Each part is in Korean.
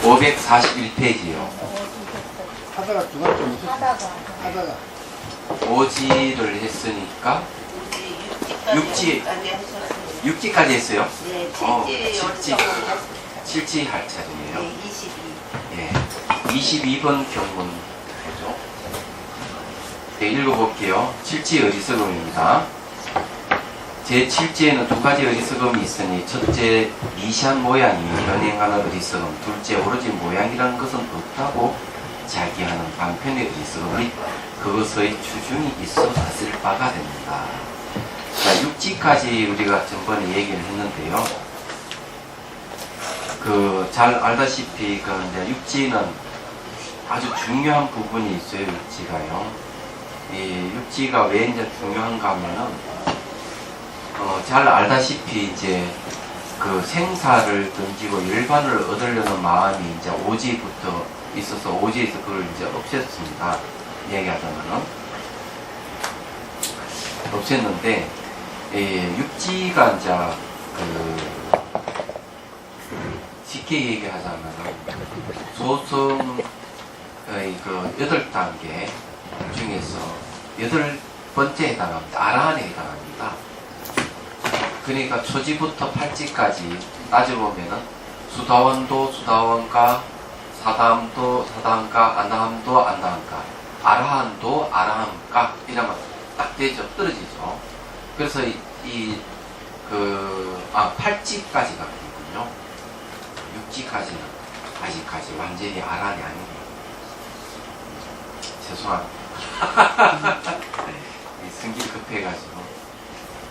541페이지요. 하다가 두 가지 못했어. 하다가. 오지를 했으니까 육지까지 했어요? 네, 칠지 할 차례네요. 네, 22. 예, 22번 경문이죠. 네, 읽어볼게요. 칠지 어리석음입니다. 제7지에는 두 가지 어리석음이 있으니, 첫째 미시한 모양이 연행하는 어리석음, 둘째 오로지 모양이라는 것은 없다고 자기하는 방편의 어리석음 및 그것의 추중이 있어 봤을 바가 됩니다. 자, 육지까지 우리가 전번에 얘기를 했는데요. 잘 알다시피 이제 육지는 아주 중요한 부분이 있어요. 육지가요. 이 육지가 왜 이제 중요한가 하면은 잘 알다시피 이제 그 생사를 던지고 열반을 얻으려는 마음이 이제 오지부터 있어서 오지에서 그걸 이제 없앴습니다. 얘기하자면은 없앴는데, 육지가 이제 쉽게 얘기하자면은 소승의 8단계 중에서 8번째에 해당합니다. 아라한에 해당합니다. 그러니까 초지부터 팔지까지 따져보면은 수다원도 수다원가, 사다함도 사다함가, 아나함도 아나함가, 아라한도 아라함가 이러면 딱 되죠. 떨어지죠. 그래서 팔지까지가 되군요. 육지까지는 아직까지 완전히 아란이 아닙니다. 죄송합니다. 승기 급해가지고.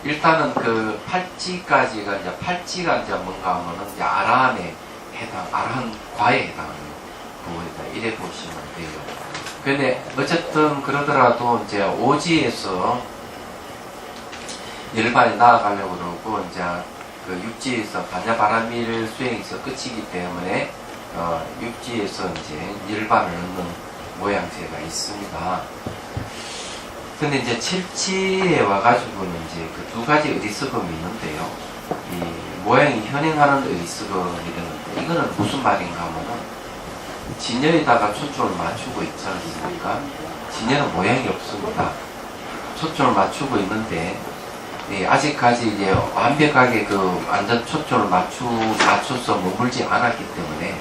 일단은 그 팔찌까지가 팔찌가 뭔가 하면은 이제 아라한에 아라한과에 해당하는 부분이다. 이래 보시면 돼요. 근데 어쨌든 그러더라도 이제 오지에서 열반에 나아가려고 그러고 이제 그 육지에서 반야바라밀 수행에서 끝이기 때문에 육지에서 이제 열반을 얻는 모양새가 있습니다. 근데 이제 칠지에 와가지고는 이제 그 두 가지 어리석음이 있는데요. 이 모양이 현행하는 어리석음이라는데, 이거는 무슨 말인가 하면은 진열에다가 초점을 맞추고 있지 않습니까? 진열은 모양이 없습니다. 초점을 맞추고 있는데, 아직까지 이제 완벽하게 완전 초점을 맞춰서 머물지 않았기 때문에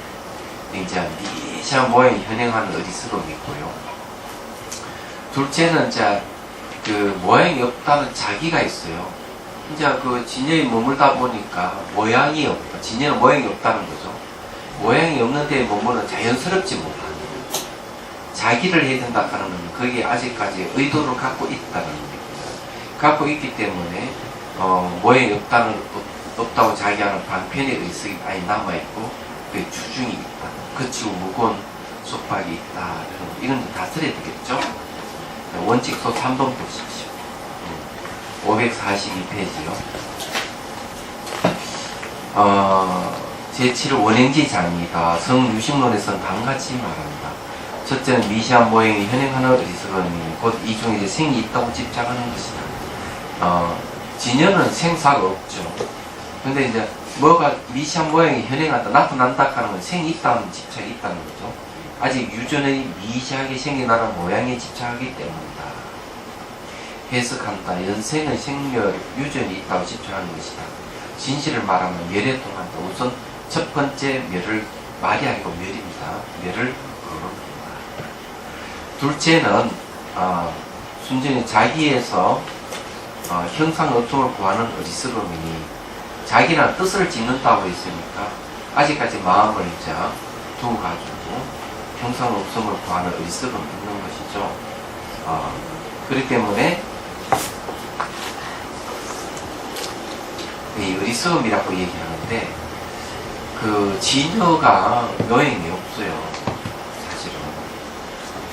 이제 미세한 모양이 현행하는 어리석음이 있고요. 둘째는 이제 모양이 없다는 자기가 있어요. 이제 진열이 머물다 보니까 모양이 없다. 진열은 모양이 없다는 거죠. 모양이 없는데 머무는 자연스럽지 못하는 자기를 해야 된다 하는 건 거기에 아직까지 의도를 갖고 있다는 겁니다. 갖고 있기 때문에 모양이 없다고 자기하는 방편의 의식이 많이 남아있고 그 추중이 있다. 거치고 무거운 속박이 있다. 이런 거 다 들어야 되겠죠. 원칙소 3번 보십시오. 542페이지요. 제7을 원행지장이다. 성유식론에서는 다음같이 말합니다. 첫째는 미시한 모양이 현행하는 어리석음이 곧 이 중에 이제 생이 있다고 집착하는 것이다. 진여는 생사가 없죠. 근데 이제 뭐가 미시한 모양이 현행한다, 나타난다 하는 건 생이 있다는 집착이 있다는 거죠. 아직 유전의 미시하게 생겨나는 모양에 집착하기 때문이다. 해석한다. 연생의 생멸, 유전이 있다고 집착하는 것이다. 진실을 말하면 멸에 통한다. 우선 첫 번째 멸을 말이 아니고 멸입니다. 멸을 거론합니다. 둘째는 순전히 자기에서 형상 없음을 구하는 어리석음이니, 자기는 뜻을 짓는다고 했으니까 아직까지 마음을 이제 두고 가지고 형상 없음을 구하는 어리석음이 있는 것이죠. 그렇기 때문에 이 어리석음이라고 얘기하는데, 진여가 묘행이 없어요. 사실은.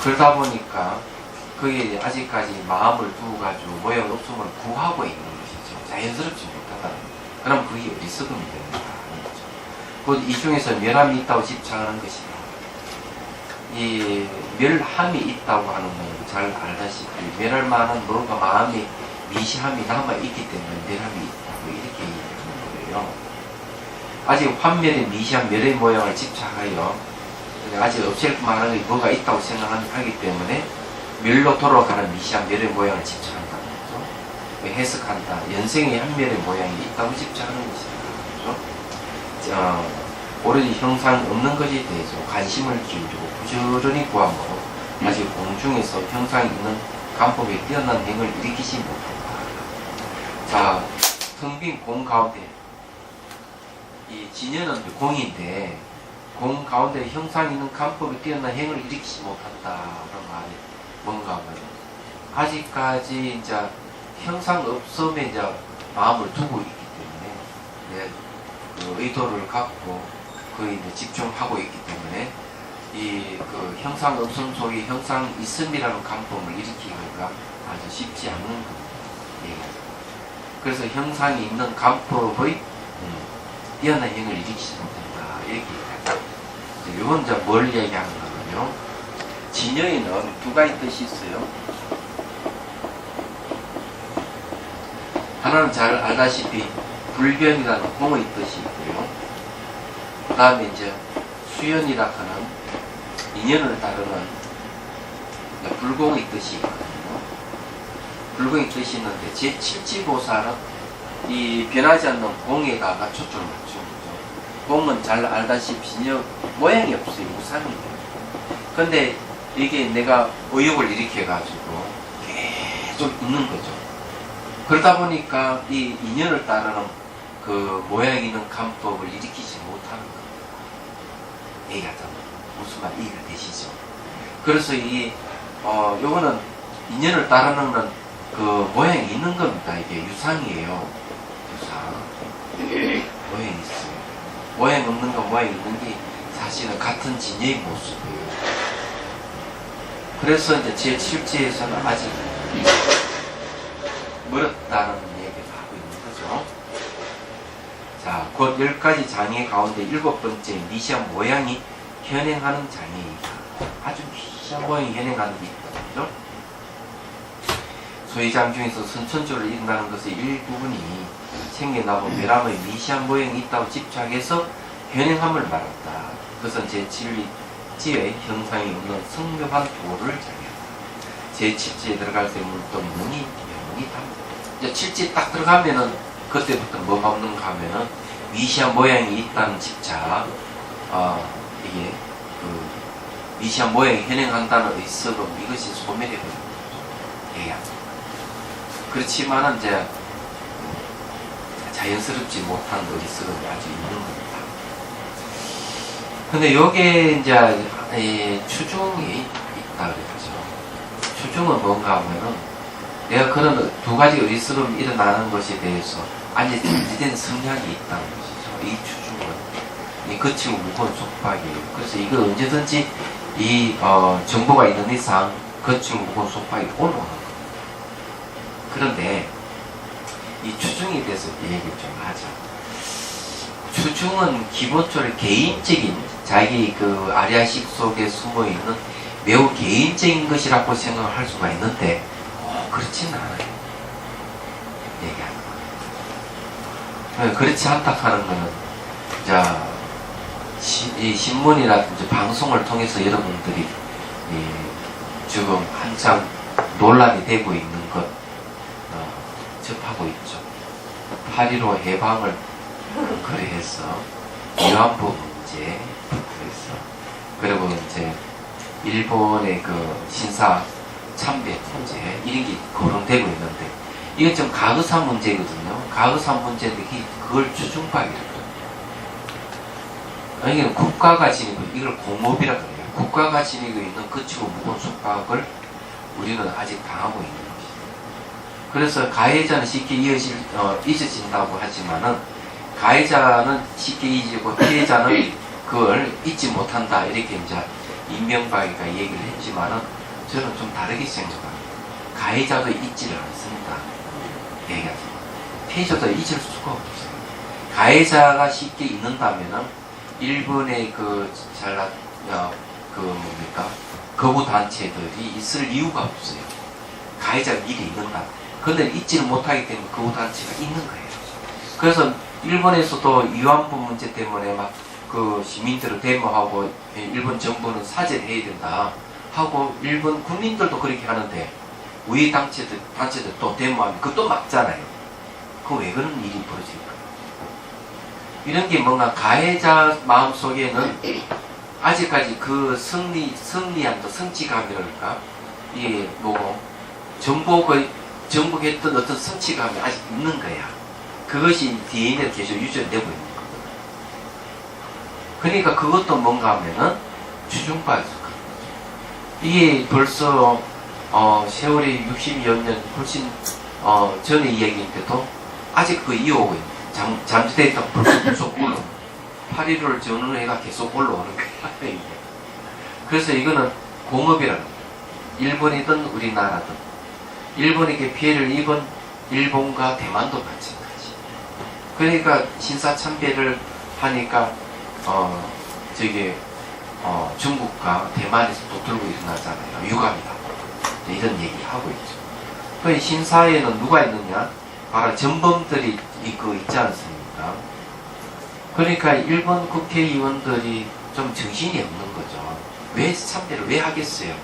그러다 보니까 그게 아직까지 마음을 두고 가지고 모양 없음을 구하고 있는 것이죠. 자연스럽지 못하다는 거죠. 그럼 그게 어리석음이 됩니다. 곧 이 중에서 멸함이 있다고 집착하는 것이다. 이 멸함이 있다고 하는 건 잘 알다시피 멸할 만한 뭔가 마음이 미시함이 남아있기 때문에 멸함이 있다고 이렇게 얘기하는 거예요. 아직 환멸의 미시한 멸의 모양을 집착하여 아직 없앨 만한 게 뭐가 있다고 생각하기 때문에 멸로 돌아가는 미시한 멸의 모양을 집착한다는 거죠. 해석한다. 연생의 한 멸의 모양이 있다고 집착하는 것입니다. 그렇죠? 오로지 형상 없는 것에 대해서 관심을 기울이고 부지런히 구함으로 아직 공중에서 형상이 있는 간법에 뛰어난 행을 일으키지 못한다. 자, 텅 빈 공 가운데 이 진여는 공인데 공 가운데 형상이 있는 간법에 뛰어난 행을 일으키지 못한다는 말이 뭔가 하면 아직까지 이제 형상 없음에 이제 마음을 두고 있기 때문에 그 의도를 갖고 거의 이제 집중하고 있기 때문에 이 그 형상 없음 속에 형상 있음이라는 간법을 일으키기가 아주 쉽지 않은 겁니다. 그래서 형상이 있는 간법의 뛰어난 행을 일으키지 못한다. 이렇게 얘기합니다. 이건 이제 뭘 얘기하는 거냐면요. 진여에는 두 가지 뜻이 있어요. 하나는 잘 알다시피 불변이라는 공의 뜻이 있고요. 그 다음에 이제 수연이라 하는 인연을 따르는 불공의 뜻이 있거든요. 불공의 뜻이 있는데 제7지보살은 이 변하지 않는 공에다가 초점을 맞춘 거죠. 공은 잘 알다시피 진여 모양이 없어요. 우상이에요. 근데 이게 내가 의욕을 일으켜가지고 계속 있는 거죠. 그러다 보니까 이 인연을 따르는 그 모양 있는 간법을 일으키지 못하는 겁니다. 얘기하자면 무슨 말 이해가 되시죠? 그래서 요거는 인연을 따르는 그 모양이 있는 겁니다. 이게 유상이에요. 유상. 모양이 있어요. 모양 없는 거 모양이 있는 게 사실은 같은 진여의 모습이에요. 그래서 이제 제7지에서는 아직 멀었다는 얘기를 하고 있는 거죠. 자, 곧 10가지 장애 가운데 7번째 미시한 모양이 현행하는 장애이다. 아주 미시한 모양이 현행하는 게 있거든요. 소위장 중에서 선천적으로 일어나는 것의 일부분이 생겨나고 멸함의 미시한 모양이 있다고 집착해서 현행함을 말한다. 그것은 제7지의 형상이 없는 성묘한 도를 자기한다. 제7지에 들어갈 때 물도 문이 영원히 담다. 이제 7지 딱 들어가면은 그때부터 뭐가 없는가 하면은 미시한 모양이 있다는 집착, 이게 그 미시한 모양이 현행한다는 의석은 이것이 소멸해버리는 거죠. 얘기합니다. 그렇지만은 이제 자연스럽지 못한 의석은 아주 있는 겁니다. 근데 요게 이제 추중이 있다 그랬죠. 추중은 뭔가 하면은 내가 그런 두 가지 의스러움이 일어나는 것에 대해서 아주 준비된 성향이 있다는 것이죠. 이 추중은 이 거치고 무거운 속박이에요. 그래서 이거 언제든지 이 정보가 있는 이상 거치고 무거운 속박이 올라오는 겁니다. 그런데 이 추중에 대해서 얘기를 좀 하죠. 추중은 기본적으로 개인적인 자기 그 아리아식 속에 숨어있는 매우 개인적인 것이라고 생각할 수가 있는데 그렇지는 않아요. 얘기하는 거예요. 그렇지 않다 하는 거는 자, 이 신문이라든지 방송을 통해서 여러분들이 지금 한참 논란이 되고 있는 것 접하고 있죠. 8.15 해방을 거래해서 위안부 문제 그리고 이제 일본의 그 신사 참배 문제 이런 게 거론되고 있는데 이건 좀 가의사 문제거든요. 가의사 문제인데 그걸 추중박이라고 그래요. 이게 국가가 지니고 이걸 공업이라고 해요. 국가가 지니고 있는 거치고 무거운 속박을 우리는 아직 당하고 있는 것이죠. 그래서 가해자는 쉽게 잊어진다고 하지만은 가해자는 쉽게 잊고 피해자는 그걸 잊지 못한다 이렇게 이제 이명박이가 얘기를 했지만은 저는 좀 다르게 생각합니다. 가해자도 잊지를 않습니다. 얘기하죠. 피해자도 잊을 수가 없어요. 가해자가 쉽게 잊는다면은 일본의 거부 단체들이 있을 이유가 없어요. 가해자가 미리 잊는다. 그런데 잊지를 못하기 때문에 거부 단체가 있는 거예요. 그래서 일본에서도 위안부 문제 때문에 막 그 시민들을 데모하고 일본 정부는 사죄를 해야 된다 하고 일본 국민들도 그렇게 하는데 우리 단체들 또 데모하면 그것도 막잖아요. 그 왜 그런 일이 벌어질까? 이런 게 뭔가 가해자 마음속에는 아직까지 그 승리한 성취감이랄까? 이게 뭐고 정복했던 어떤 성취감이 아직 있는 거야. 그것이 DNA를 계속 유전되고 있는 거거든. 그러니까 그것도 뭔가 하면은 추중받을 수 있거든. 이게 벌써 세월이 60여 년 훨씬 전의 이야기인데도 아직 그 이어오고 있는 잠재되다 벌써 계속 올라오는 8.15를 전후로 해가 계속 올라오는 거야. 이게. 그래서 이거는 공업이라는 거야. 일본이든 우리나라든 일본에게 피해를 입은 일본과 대만도 마찬가지. 그러니까 신사참배를 하니까 중국과 대만에서 또 들고 일어나잖아요. 유감이다. 이런 얘기하고 있죠. 그 신사에는 누가 있느냐? 바로 전범들이 있지 않습니까? 그러니까 일본 국회의원들이 좀 정신이 없는 거죠. 왜 참배를 왜 하겠어요?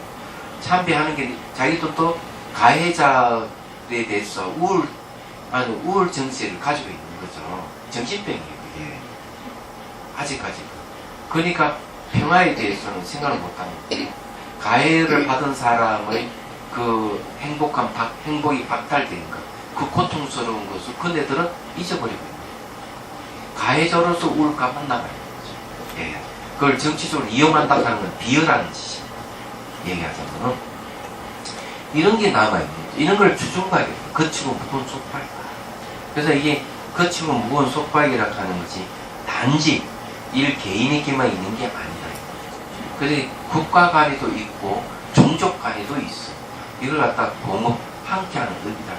참배하는 게 자기들도 가해자에 대해서 우울 정세를 가지고 있는 거죠. 정신병이에요, 그게. 아직까지. 그러니까 평화에 대해서는 생각을 못하는 거예요. 가해를 받은 사람의 그 행복이 박탈된 것, 그 고통스러운 것을 그네들은 잊어버리고 있는 거예요. 가해자로서 우울감만 남아있는 거죠. 예. 그걸 정치적으로 이용한다는 건 비열하는 짓이에요. 얘기하자면은. 이런 게 남아있는 거죠. 이런 걸 추중하게 돼요. 거치고 무거운 속박이다. 그래서 이게 거치고 무거운 속박이라고 하는 것이 단지 개인에게만 있는 게 아니다. 그래서 국가 간에도 있고 종족 간에도 있어. 이걸 갖다 공업 함께하는 의미다.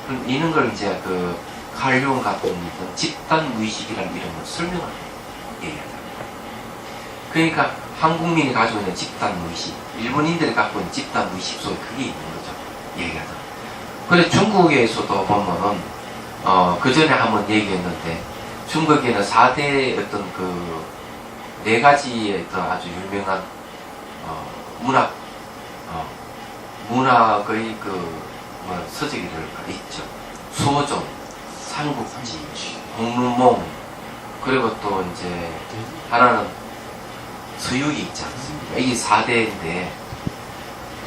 그럼 이런 걸 이제 칼 융 같은 분은 집단 무의식이라는 이름으로 설명을 얘기하잖아요. 그러니까 한국민이 가지고 있는 집단 무의식, 일본인들이 갖고 있는 집단 무의식 속에 그게 있는 거죠. 얘기하자. 그래서 중국에서도 보면은 그 전에 한번 얘기했는데 중국에는 4대 어떤 네 가지의 아주 유명한 문학의 서적이 있죠. 수호종, 삼국지, 홍루몽, 그리고 또 이제 하나는 서유기 있지 않습니까? 이게 4대인데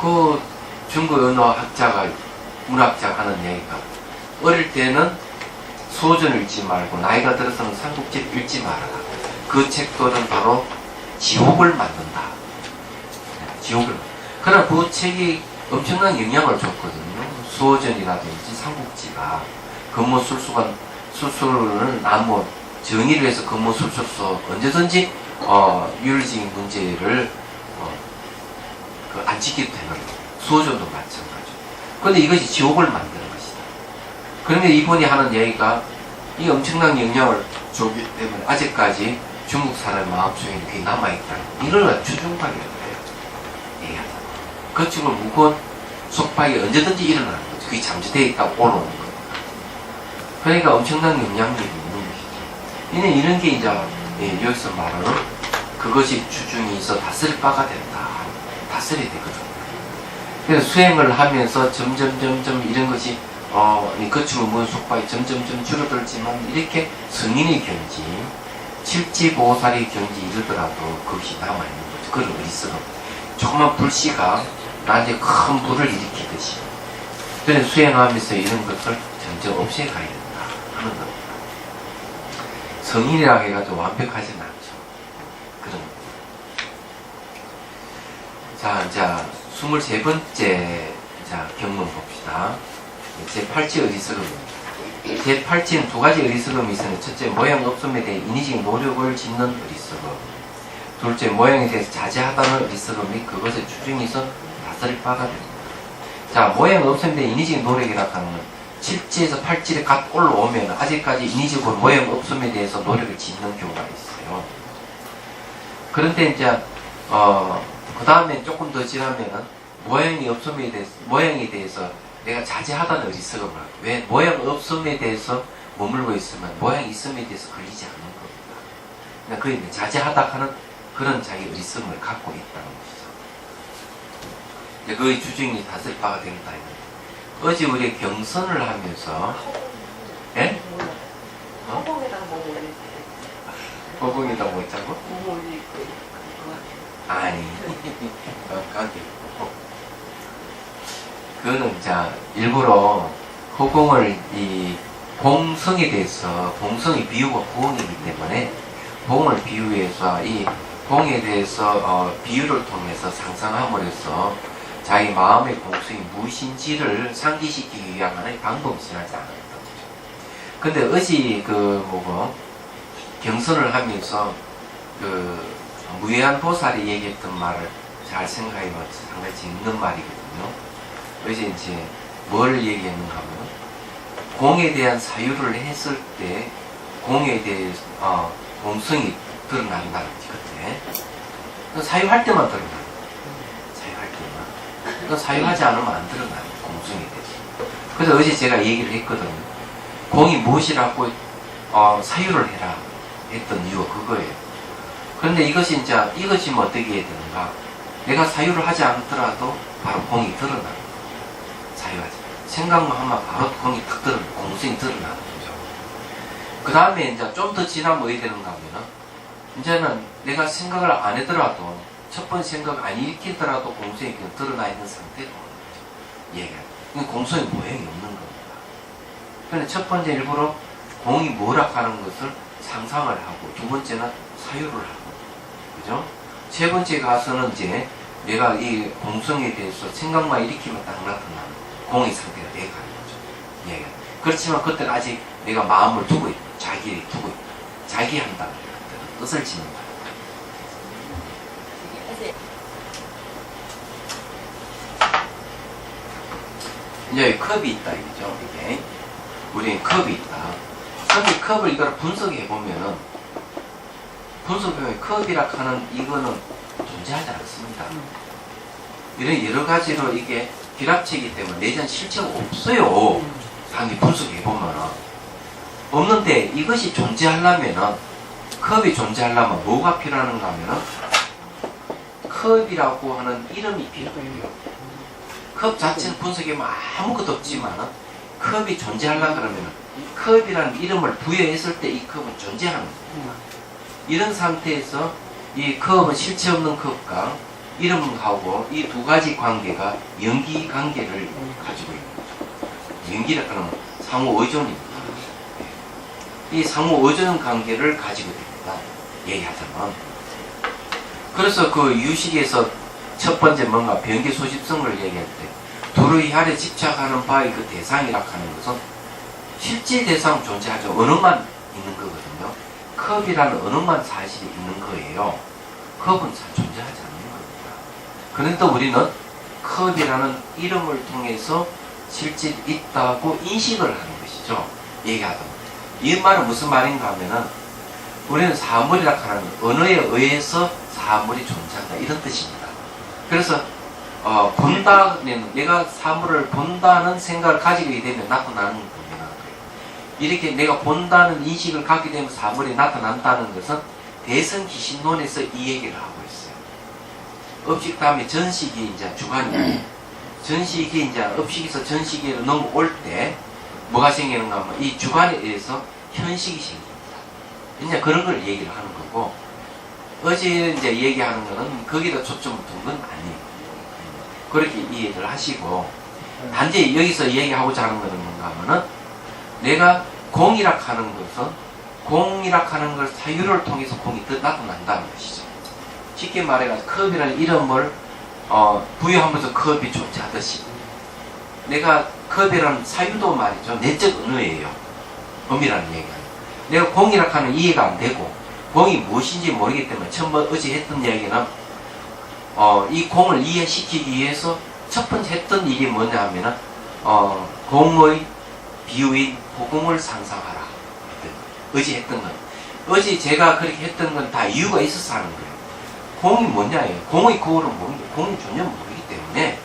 그 중국 언어 문학자가 하는 얘기가 어릴 때는 수호전을 읽지 말고 나이가 들어서는 삼국지를 읽지 말아라. 그 책들은 바로 지옥을 만든다. 지옥을. 그러나 그 책이 엄청난 영향을 줬거든요. 수호전이라든지 삼국지가 근무술수는 나무 정의를 해서 근무술수서 언제든지 윤리적인 문제를 안 지켜도 되는 수호전도 마찬가지죠. 그런데 이것이 지옥을 만드는 것이다. 그러면 이분이 하는 얘기가 이 엄청난 영향을 주기 때문에 아직까지 중국 사람의 마음속에 그게 남아있다는 이걸 추중박이라고 해요. 얘기하자. 거치고 무거운 속박이 언제든지 일어나는 거죠. 그게 잠재되어 있다고 올라오는 거예요. 그러니까 엄청난 영향력이 있는 것이죠. 이런 게 이제 여기서 말하는 그것이 주중이 있어 다스릴 바가 된다. 다스려야 되거든요. 그래서 수행을 하면서 점점 이런 것이 거치고 무거운 속박이 점점 줄어들지만 이렇게 성인의 경지, 칠지보살의 경지 이르더라도 그것이 남아있는 거죠. 그걸 어리석음. 조그만 불씨가 나한테 큰 불을 일으키듯이. 그래서 수행하면서 이런 것을 점점 없애가야 된다 하는 겁니다. 성인이라고 해가지고 완벽하진 않죠. 그런 겁니다. 자, 23번째 경문 봅시다. 제8지 어리석음입니다. 제8지는 두 가지 어리석음이 있으니 첫째, 모양 없음에 대해 인위적인 노력을 짓는 어리석음. 둘째, 모양에 대해서 자제하다는 어리석음이 그것의 추중에서 다스릴 바가 됩니다. 자, 모양 없음에 대해 인위적인 노력이라고 하는 건 7지에서 8지를 갓 올라오면 아직까지 인위적으로 모양 없음에 대해서 노력을 짓는 경우가 있어요. 그런데 이제 그 다음에 조금 더 지나면은 모양에 대해서 내가 자제하다는 어리석음을 하고, 왜 모양 없음에 대해서 머물고 있으면 모양 있음에 대해서 걸리지 않는 겁니다. 그게 이제 자제하다 하는 그런 자기 의성을 갖고 있다는 것이죠. 이제 그의 주증이 다스릴 바가 된다. 어제 우리 경선을 하면서, 예? 허공에다가 뭐 올릴 때. 허공에다 뭐 있자고? 뭐 올릴 때. 아니, 관계. 그거는 자 일부러 허공을 이 공성에 대해서 공성의 비유가 공이기 때문에 공을 비유해서 이 공에 대해서 비유를 통해서 상상함으로써 자기 마음의 공성이 무엇인지를 상기시키기 위한 하나의 방법이 지나지 않았던 거죠. 근데 어제 경선을 하면서 무예한 보살이 얘기했던 말을 잘 생각해보면 상당히 재밌는 말이거든요. 어제 이제 뭘 얘기했는가 하면 공에 대한 사유를 했을 때 공에 대해서 공성이 드러난다는 거지. 그때 사유할 때만 드러나는 거야. 사유할 때만. 사유하지 않으면 안 드러나는 공성에 대해서. 그래서 어제 제가 얘기를 했거든요. 공이 무엇이라고 사유를 해라 했던 이유가 그거예요. 그런데 이것이 뭐 어떻게 해야 되는가? 내가 사유를 하지 않더라도 바로 공이 드러나는 거예요. 사유하지. 생각만 하면 바로 공이 탁 드러나는, 공성이 드러나는 거죠. 그 다음에 이제 좀 더 지나면 어떻게 되는가 하면은, 이제는 내가 생각을 안 하더라도, 첫 번째 생각 안 일으키더라도 공성이 그냥 드러나 있는 상태로 얘기해요. 공성의 모양이 없는 겁니다. 그런데 첫 번째 일부러 공이 뭐라 하는 것을 상상을 하고, 두 번째는 사유를 하고, 그죠? 세 번째 가서는 이제 내가 이 공성에 대해서 생각만 일으키면 딱 나타나는 공의 상태가 돼가는 거죠. 예. 그렇지만 그때는 아직 내가 마음을 두고 있다. 자기를 두고 있다. 자기 한다는 뜻을 짓는다. 이제 컵이 있다 이거죠. 이게 우리는 컵이 있다. 근데 컵을 이걸 분석해 보면은 컵이라 하는 이거는 존재하지 않습니다. 이런 여러 가지로 이게 비랍체이기 때문에 내전 실체가 없어요. 상당히 분석해 보면은 없는데 이것이 존재하려면은 컵이 존재하려면 뭐가 필요한가 하면은 컵이라고 하는 이름이 필요해요. 컵 자체는 분석해보면 아무것도 없지만은 컵이 존재하려고 그러면은 컵이라는 이름을 부여했을 때 이 컵은 존재하는 겁니다. 이런 상태에서 이 컵은 실체 없는 컵과 이름하고 이 두 가지 관계가 연기 관계를 가지고 있는 거죠. 연기라는 건 상호 의존입니다. 이 상호 의존 관계를 가지고 됩니다. 얘기하자면. 그래서 그 유식에서 첫 번째 뭔가 변계 소집성을 얘기할 때 도르이 하에 집착하는 바의 그 대상이라 하는 것은 실제 대상 존재하죠. 언어만 있는 거거든요. 컵이라는 언어만 사실이 있는 거예요. 컵은 존재하지 않는 겁니다. 그런데 우리는 컵이라는 이름을 통해서 실제 있다고 인식을 하는 것이죠. 얘기하다. 이 말은 무슨 말인가 하면은 우리는 사물이라 하는 언어에 의해서 사물이 존재한다 이런 뜻입니다. 그래서 본다는 내가 사물을 본다는 생각을 가지게 되면 나타나는 겁니다. 이렇게 내가 본다는 인식을 갖게 되면 사물이 나타난다는 것은 대성기신론에서 이 얘기를 하고 있어요. 업식 다음에 전식이 이제 주관이에요. 전식이 이제 업식에서 전식으로 넘어올 때 뭐가 생기는가 하면 이 주관에 의해서 현식이 생깁니다. 이제 그런 걸 얘기를 하는 거고 어제 이제 얘기하는 거는 거기다 초점을 둔 건 아니에요. 그렇게 이해를 하시고 단지 여기서 얘기하고자 하는 거는 뭔가 하면은 내가 공이라 하는 걸 사유를 통해서 공이 나타난다는 것이죠. 쉽게 말해서 컵이라는 이름을 부여하면서 컵이 존재하듯이 내가 컵이라는 사유도 말이죠. 내적 언어예요. 음이라는 얘기가. 내가 공이라 하는 이해가 안 되고 공이 무엇인지 모르기 때문에 어제 했던 이야기는 이 공을 이해시키기 위해서 첫 번째 했던 일이 뭐냐 하면은 공의 비유인 호공을 상상하라. 어제 했던 건. 어제 제가 그렇게 했던 건 다 이유가 있어서 하는 거예요. 공이 뭐냐예요. 공의 거울은 모르는데 공이 전혀 모르기 때문에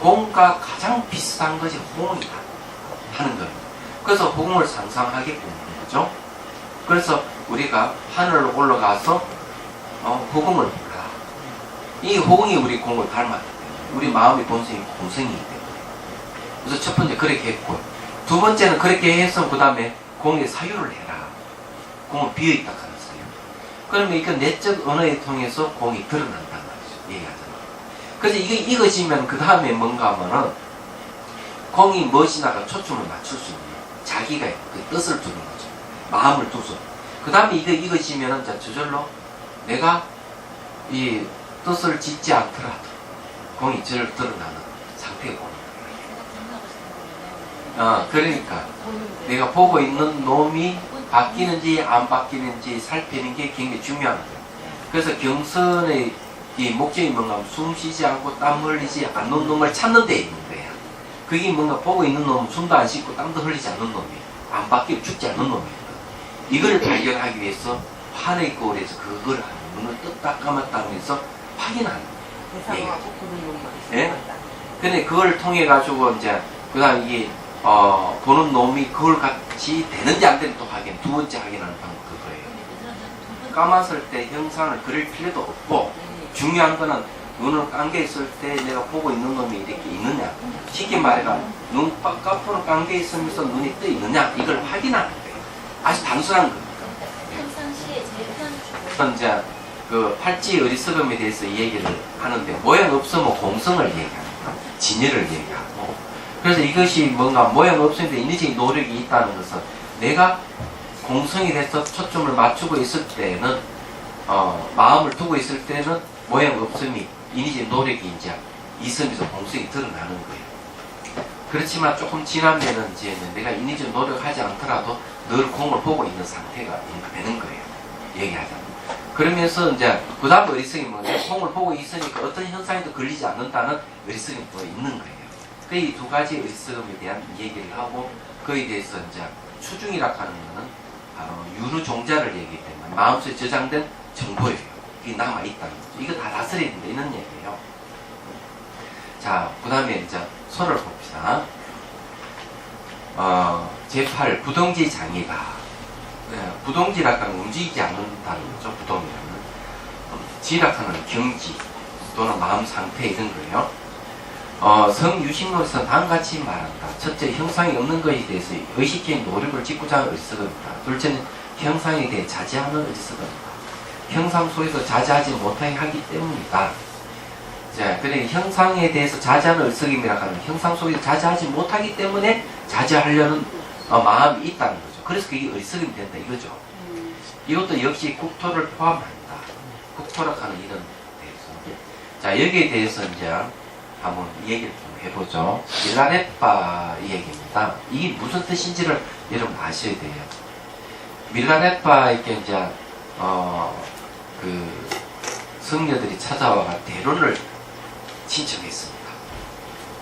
공과 가장 비슷한 것이 호공이다 하는 겁니다. 그래서 호공을 상상하게끔 하는 거죠. 그래서 우리가 하늘로 올라가서 호공을 보라. 이 호공이 우리 공을 닮았기 때문에 우리 마음의 본성이 공성이기 때문에 그래서 첫 번째 그렇게 했고 두 번째는 그렇게 해서 그 다음에 공의 사유를 해라. 공은 비어있다 하는 사유. 그러면 이거 내적 언어에 통해서 공이 드러난단 말이죠. 얘기하잖아. 그래서 이것이면 그 다음에 뭔가 하면은 공이 무엇이나가 초점을 맞출 수 있는 자기가 그 뜻을 두는 거죠. 마음을 두서. 그 다음에 이것이면은 저절로 내가 이 뜻을 짓지 않더라도 공이 저를 드러나는 상태가 오는 거예요. 그러니까 내가 보고 있는 놈이 바뀌는지 안 바뀌는지 살피는 게 굉장히 중요한 거예요. 그래서 경선의 이 목적이 뭔가 숨 쉬지 않고 땀 흘리지 않는 놈을 찾는 데 있는 거예요. 그게 뭔가 보고 있는 놈은 숨도 안 쉬고 땀도 흘리지 않는 놈이에요. 안 바뀌고 죽지 않는 놈이에요. 이걸 발견하기 위해서 화내 거울에서 그걸 하는 눈을 떴다 감았다 하면서 확인하는 거예요. 대상하고 보는 놈만 예? 근데 그걸 통해 가지고 이제 그다음 이게 보는 놈이 그걸 같이 되는지 안 되는지 또 확인. 두 번째 확인하는 방법 그거예요. 감았을 때 형상을 그릴 필요도 없고 중요한 거는 눈을 감겨 있을 때 내가 보고 있는 놈이 이렇게 있느냐. 쉽게 말해가 눈 앞으로 감겨 있으면서 눈이 떠 있느냐 이걸 확인하는 거예요. 아주 단순한 겁니다. 평상시에 제일 편한 이제 그 팔찌 어리석음에 대해서 이 얘기를 하는데 모양 없으면 공성을 얘기합니다. 진열을 얘기하고 그래서 이것이 뭔가 모양 없으면서 인위적인 노력이 있다는 것은 내가 공성이 돼서 초점을 맞추고 있을 때는 마음을 두고 있을 때는 모양 없음이 인위적인 노력이 이제 있으면서 공성이 드러나는 거예요. 그렇지만 조금 지나면은 이제 내가 인위적인 노력하지 않더라도 늘 공을 보고 있는 상태가 되는 거예요. 얘기하자면. 그러면서 이제 그 다음 어리석이 뭐냐 공을 보고 있으니까 어떤 현상에도 걸리지 않는다는 어리석이 또 있는 거예요. 그 이 두 가지 어리석음에 대한 얘기를 하고 그에 대해서 이제 추중이라 하는 거는 바로 유루 종자를 얘기하기 때문에 마음속에 저장된 정보예요. 이게 남아있다는 거죠. 이거 다 다스려야 된다 이런 얘기예요. 자, 그 다음에 이제 소를 봅시다. 제8 부동지 장애가 부동지라 하는 움직이지 않는다는 거죠. 부동이라는 지락하는 경지 또는 마음 상태 이런 거예요. 성유식론에서 다음같이 말한다. 첫째, 형상이 없는 것에 대해서 의식적인 노력을 짓고자 하는 어리석음이다. 둘째는 형상에 대해 자제하는 어리석음이다. 형상 속에서 자제하지 못하게 하기 때문이다. 자, 그래 형상에 대해서 자제하는 어리석음이라 하는 형상 속에서 자제하지 못하기 때문에 자제하려는 마음이 있다는 거죠. 그래서 그게 어리석음이 된다 이거죠. 이것도 역시 국토를 포함한다. 국토라 하는 이런 대해서. 자, 여기에 대해서 이제 한번 얘기를 좀 해보죠. 밀라레파 얘기입니다. 이게 무슨 뜻인지를 여러분 아셔야 돼요. 밀라레파 이렇게 이제 그 성녀들이 찾아와 대론을 신청했습니다.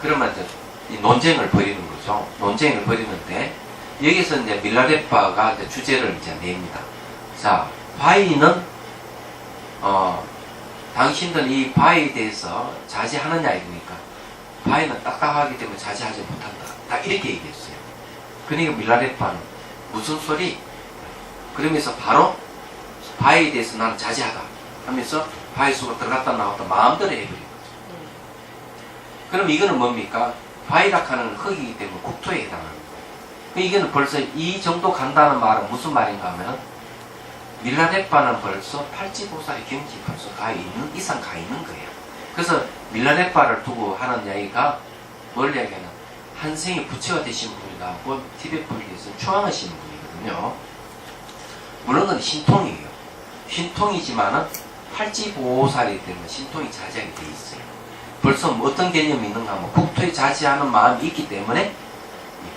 그러면 이제 이 논쟁을 벌이는 거죠. 논쟁을 벌이는데 여기서 이제 밀라레파가 이제 주제를 이제 냅니다. 자, 바위는 당신들 이 바위에 대해서 자제하느냐 이러니까 바위는 딱딱하기 때문에 자제하지 못한다. 딱 이렇게 얘기했어요. 그러니까 밀라레파는 무슨 소리? 그러면서 바로 바위에 대해서 나는 자제하다 하면서 바위 속으로 들어갔다 나왔다 마음대로 해버린 거죠. 그럼 이거는 뭡니까? 바위락 하는 흙이기 때문에 국토에 해당하는 거예요. 이거는 벌써 이 정도 간다는 말은 무슨 말인가 하면 밀라레파는 벌써 팔찌보살의 경지 벌써 이상 가 있는 거예요. 그래서 밀라레파를 두고 하는 이야기가 뭘 이야기하냐 한생이 부처가 되신 분이다 하고 티베트 불교에서 추앙하시는 분이거든요. 물론 그건 신통이에요. 신통이지만은 팔찌보살이기 때문에 신통이 자제하게 돼 있어요. 벌써 뭐 어떤 개념이 있는가 하면 국토에 자제하는 마음이 있기 때문에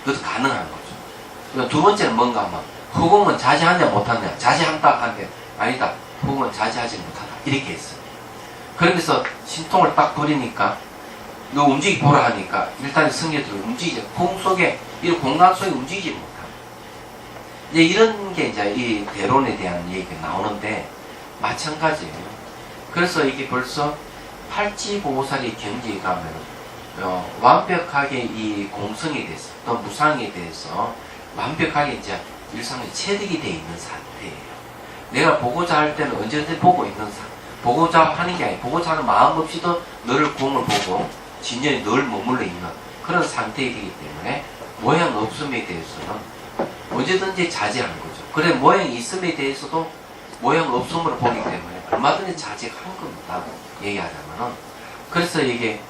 그것도 가능한 거죠. 그러니까 두 번째는 뭔가 하면 허공은 자제하냐 못하냐 자제한다 하는데 아니다 허공은 자제하지 못하다 이렇게 했어요. 그러면서 신통을 딱 버리니까 너 움직이 보라 하니까 일단 성녀들은 움직이지 공 속에 이 공간 속에 움직이지 못합니다. 이제 이런 게 이제 이 대론에 대한 얘기가 나오는데 마찬가지예요. 그래서 이게 벌써 팔찌보살의 경지에 가면 완벽하게 이 공성에 대해서 또 무상에 대해서 완벽하게 이제 일상에 체득이 되어 있는 상태예요. 내가 보고자 할 때는 언제든지 보고 있는 보고자 하는 게 아니고 보고자 하는 마음 없이도 늘 공을 보고 진전이 늘 머물러 있는 그런 상태이기 때문에 모양 없음에 대해서는 언제든지 자제하는 거죠. 그래 모양이 있음에 대해서도 모양 없음으로 보기 때문에 얼마든지 자제하는 겁니다. 얘기하자면은 그래서 이게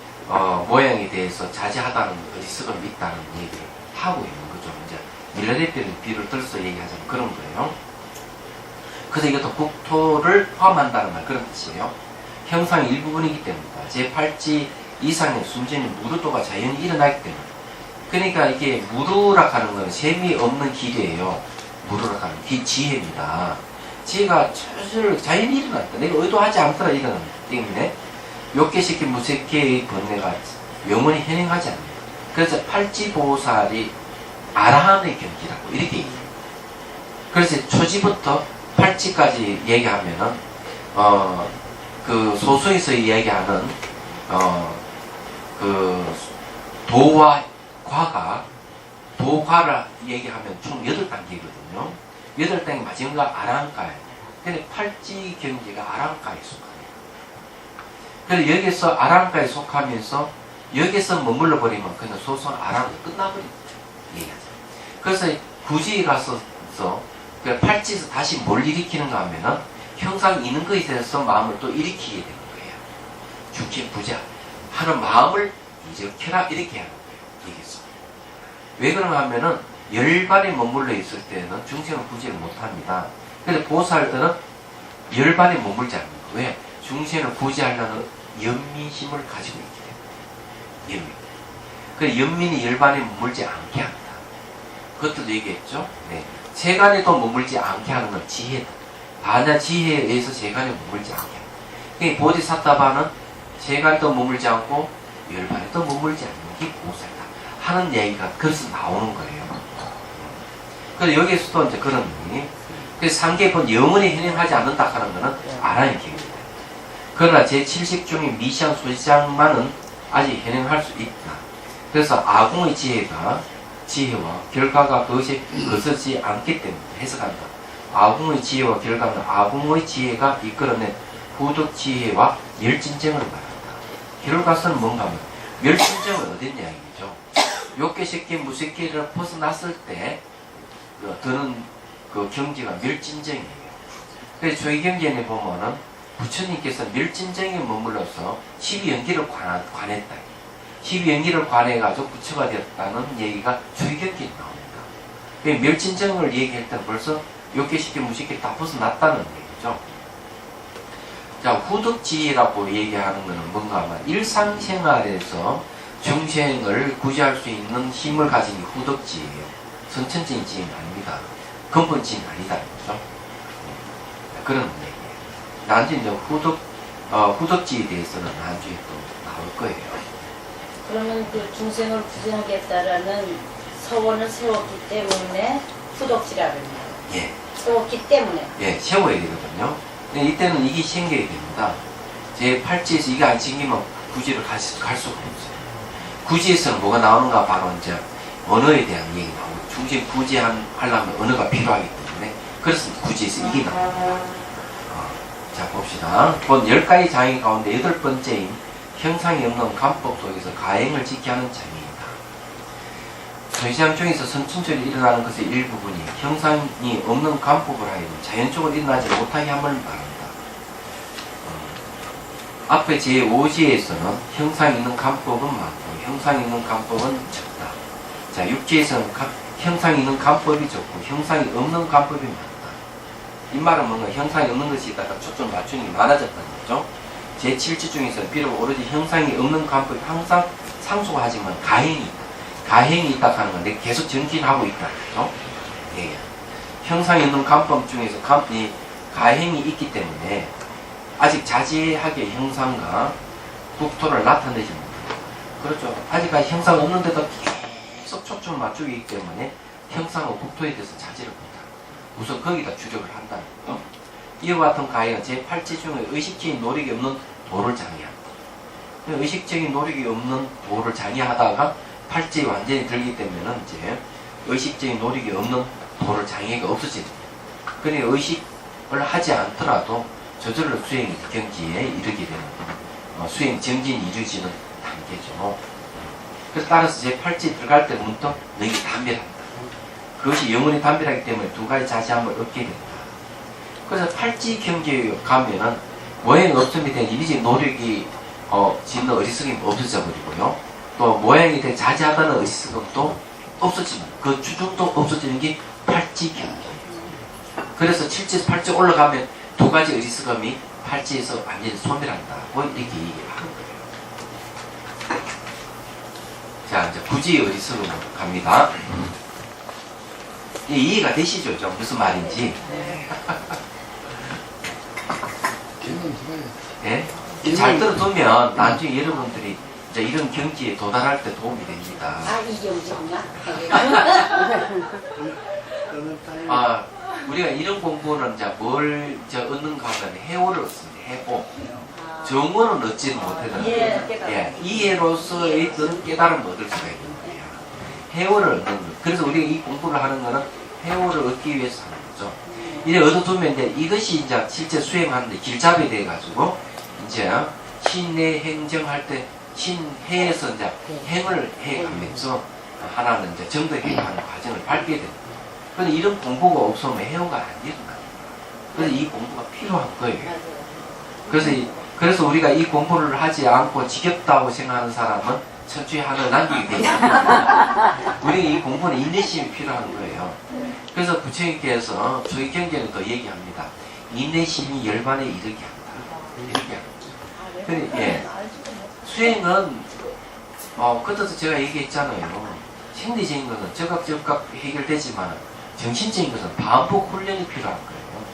모양에 대해서 자제하다는 어리석음이 있다는 얘기를 하고 있는 거죠. 이제 밀라데피를 비를 들어서 얘기하자면 그런 거예요. 그래서 이것도 국토를 포함한다는 말 그런 뜻이에요. 형상의 일부분이기 때문이다. 제8지 이상의 순전히 무르도가 자연히 일어나기 때문에. 그러니까 이게 무르락 하는 건 셈이 없는 길이에요. 무르락 하는 길 지혜입니다. 지혜가 자연히 일어난다. 내가 의도하지 않더라 일어나기 때문에 욕계시키 무색계의 번뇌가 영원히 현행하지 않는다. 그래서 팔지보살이 아라한의 경지라고 이렇게 얘기해요. 그래서 초지부터 팔지까지 얘기하면은 그 소수에서 얘기하는 그 도와 과가 도과를 얘기하면 총 8단계거든요. 8단계 마지막가 아랑가에. 근데 팔지 경지가 아랑가에 속합니다. 그래서 여기서 아랑가에 속하면서 여기서 머물러 버리면 그냥 소소한 아랑이 끝나버립니다. 얘기하죠. 그래서 굳이 가서 그 팔찌에서 다시 뭘 일으키는가 하면은 형상 있는 것에 대해서 마음을 또 일으키게 되는 거예요. 중심 부자 하는 마음을 이적해라 이렇게 하는 거예요. 여기서. 왜 그런가 하면은 열반에 머물러 있을 때는 중생을 구제를 못합니다. 그런데 보살들은 열반에 머물지 않는 거예요. 왜? 중생을 구제하려는 연민심을 가지고 있기 때문에. 연민. 그래서 연민이 열반에 머물지 않게 합니다. 그것도 얘기했죠. 네. 세간에도 머물지 않게 하는 건 지혜다. 반야 지혜에 의해서 세간에 머물지 않게 합니다. 그러니까 보디사타바는 세간에도 머물지 않고 열반에도 머물지 않는 게 보살이다. 하는 얘기가 그래서 나오는 거예요. 그래서 여기에서도 이제 그런 의미. 그래서 상계본 영원히 현행하지 않는다 하는 거는 아라의 경우입니다. 그러나 제70 중에 미시양 소시장만은 아직 현행할 수 있다. 그래서 아궁의 지혜와 결과가 그것이 거스지 않기 때문에 해석한다. 아궁의 지혜와 결과는 아궁의 지혜가 이끌어낸 후득 지혜와 멸진정을 말한다. 결과는 뭔가 하면 멸진정은 어딨냐 이거죠. 욕계식계 무색계를 벗어났을 때 드는 그 경지가 멸진정이에요. 그래서 조의경전에 보면은 부처님께서 멸진정에 머물러서 12연기를 관했다. 12연기를 관해가지고 부처가 되었다는 얘기가 조의경전에 나옵니다. 멸진정을 얘기할 때 벌써 욕계식계 무색계 다 벗어났다는 얘기죠. 자, 후득지라고 얘기하는 것은 뭔가 하면 일상생활에서 중생을 구제할 수 있는 힘을 가진 게 후득지예요. 선천적인 지혜는 아닙니다. 근본 지혜는 아니다. 그렇죠? 그런 얘기예요. 나중에 이제 후득지에 대해서는 나중에 또 나올 거예요. 그러면 그 중생을 구제하겠다라는 서원을 세웠기 때문에 후덕지라는 거예요. 예. 세웠기 때문에. 예, 세워야 되거든요. 근데 이때는 이게 생겨야 됩니다. 제 팔찌에서 이게 안 생기면 구지를 갈 수가 없어요. 구지에서는 뭐가 나오는가 바로 이제 언어에 대한 얘기 나오고 중심 구제하려면 언어가 필요하기 때문에 그래서 구지에서 이게 나옵니다. 자 봅시다. 본 10가지 장애 가운데 8번째인 형상이 없는 감법 속에서 가행을 지켜야 하는 장애이다. 전시장 중에서 선천적으로 일어나는 것의 일부분이 형상이 없는 감법을 하여 자연적으로 일어나지 못하게 함을 말합니다. 앞에 제5지에서는 형상이 있는 감법은 많고 형상이 있는 감법은 적다. 자 6지에서는 형상이 있는 감법이 적고 형상이 없는 감법이 많다. 이 말은 뭔가 형상이 없는 것이 있다가 초점 맞추는 게 많아졌다는 거죠. 제7지 중에서는 비록 오로지 형상이 없는 감법이 항상 상수가 하지만 가행이 있다. 가행이 있다 하는 건데 계속 전진하고 있다. 그렇죠? 예. 형상이 없는 감법 중에서 가행이 있기 때문에 아직 자제하게 형상과 국토를 나타내지 못합니다. 그렇죠. 아직까지 형상 없는데도 계속 초점 맞추기 때문에 형상과 국토에 대해서 자제를 못합니다. 우선 거기다 주력을 한다는 거죠. 이와 같은 가행은 제8지 중에 의식적인 노력이 없는 도를 장애한다. 의식적인 노력이 없는 도를 장애하다가 8지에 완전히 들기 때문에 이제 의식적인 노력이 없는 도를 장애가 없어집니다. 그러니까 하지 않더라도 저절로 수행 경지에 이르게 되는 수행 정진이 이루어지는 단계죠. 그래서 따라서 제 팔찌 들어갈 때 문득 너에게 담배한다. 그것이 영원히 담배하기 때문에 두 가지 자세함을 얻게 된다. 그래서 팔찌 경지에 가면은 모양이 없음이 된 이미지 노력이 짓는 어리석임이 없어져 버리고요. 또 모양이 된 자제하다는 어리석음도 없어지는 그 주중도 없어지는 게 팔찌 경지. 그래서 실제 팔찌 올라가면 두 가지 어리석음이 팔찌에서 완전히 소멸한다. 뭐 이렇게 얘기를 하는 거예요. 자, 이제 굳이 어리석음으로 갑니다. 이해가 되시죠? 좀 무슨 말인지. 예? 잘 들어두면 나중에 여러분들이 이제 이런 경지에 도달할 때 도움이 됩니다. 아, 이 경지구나. 우리가 이런 공부는 이제 뭘 얻는가 하면 해오를 얻습니다. 해오. 정보는 얻지는 못하더라도 이해로서의 어떤 깨달음을 얻을 수가 있는 거예요. 해오를 얻는 거. 그래서 우리가 이 공부를 하는 거는 해오를 얻기 위해서 하는 거죠. 이래 얻어두면 이제 이것이 이제 실제 수행하는데 길잡이 돼가지고 이제 신내 행정할 때 신해에서 이제 행을 해가면서 하나는 이제 정덕해가는 과정을 밟게 됩니다. 그런데 이런 공부가 없으면 해오가 안 일어나요. 그래서 이 공부가 필요한 거예요. 그래서 우리가 이 공부를 하지 않고 지겹다고 생각하는 사람은 천추에 하늘 남기게 됩니다. 우리가 이 공부는 인내심이 필요한 거예요. 그래서 부처님께서 저희 경전에 또 얘기합니다. 인내심이 열반에 이르게 한다. 이렇게 합니다. 근데 수행은 그때도 제가 얘기했잖아요. 생리적인 것은 저각저각 해결되지만 정신적인 것은 반복 훈련이 필요한 거예요.